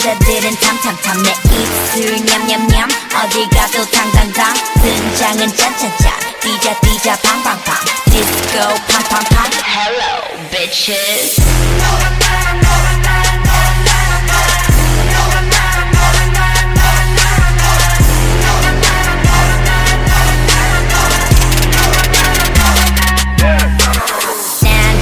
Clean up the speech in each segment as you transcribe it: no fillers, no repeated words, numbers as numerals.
남자들은 탐탐탐 내 입술 냠냠냠 어디 가도 당당당 등장은 짠짠짠 뛰자 뛰자 팡팡팡 디스코 팡팡팡 Hello bitches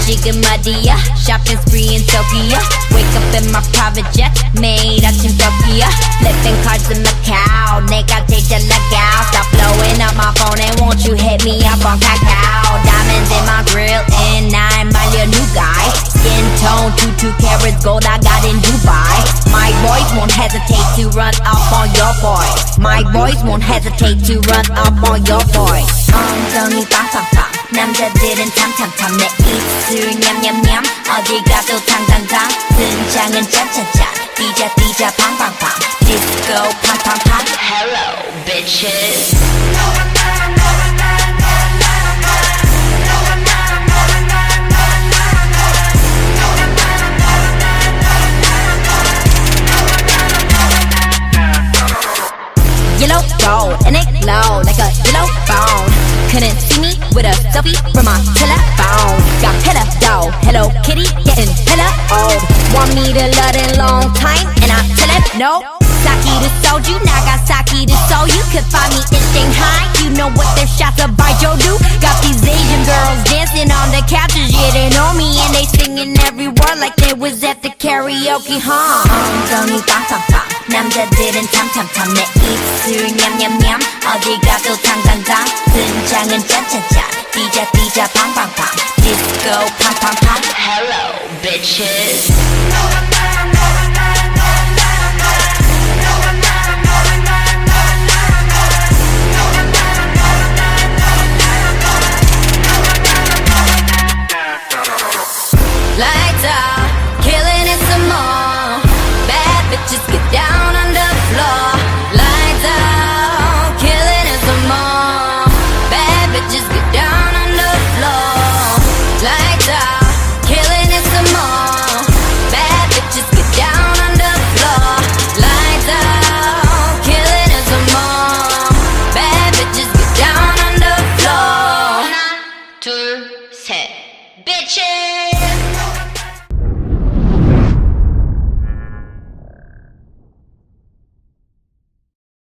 지금 어디야 shopping spree in Tokyo Wake up in my private jet made out in Tokyo Flipping cards in Macau 내가 제일 잘 나가 Stop blowing up my phone and won't you hit me up on Kakao Diamonds in my grill and I'm my new guy Skin tone 2 carats gold I got in Dubai My boys won't hesitate to run up on your boy My boys won't hesitate to run up on your boy 엉덩이 빵빵빵 남자들은 탐탐탐 내 입술 냠냠냠 어디 가도 당당당 등장은 짠짠짠 뛰자 뛰자 팡팡팡 디스코 팡팡팡 Hello bitches Yellow gold and it glow like a yellow bone Couldn't see me with a selfie from my telephone Got hella dough, Hello Kitty getting hella old Want me to love in long time and I tell it no Saki to soju, Nagasaki to Seoul You could find me in Shanghai You know what their shots of Baijiu do Got these Asian girls dancing on the couches Yeah they know me and they singing every word like they was at the karaoke 엉덩이 빵빵빵 남자들은 탐탐탐 내 입술 냠냠냠 어디 가도 당당당 등장은 짠짠짠